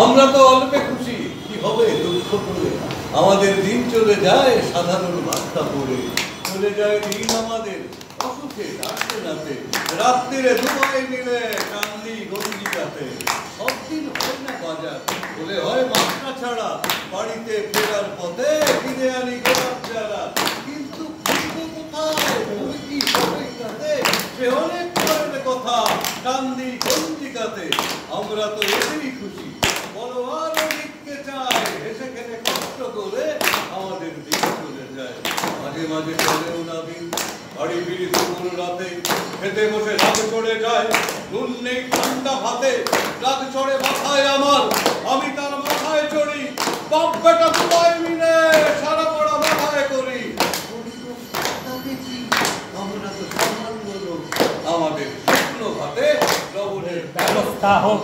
আমরা তো অল্পে খুশি, কি হবে দুঃখ করে। আমাদের দিন চলে যায় সাধারণ বার্তা পড়ে, চলে যায় দিন আমাদের অসুখে ডাকতে নাতে, রাত্রিরে দুবাই মিলে কান্দি গঞ্জিকাতে। সব দিন হয় না বাজার, বলে হয় মাত্রা ছাড়া, বাড়িতে ফেরার পথে কিনে আনি গোলাপ চারা। কিন্তু কোথায় কি হবে তাতে, সে অনেক পরের কথা, কান্দি গঞ্জিকাতে। আমরা তো এতেই খুশি, বলো আরো দিককে চায়, হেসে খেলে কষ্ট করে আমাদের দিন চলে যায়। মাঝে মাঝে চলেও না দিন, বাড়ি ফিরি দুপুর রাতে, খেতে বসে রাগ চড়ে যায়, নুন নেই ঠান্ডা ভাতে। রাগ চড়ে মাথায় আমার, আমি তার মাথায় চড়ি, বাপ বেটা দুবাই মিলে সারা পড়া মাথায় করি। আমরা তো সামান্য লোক, আমাদের শুকনো ভাতে লবণের ব্যবস্থা হোক।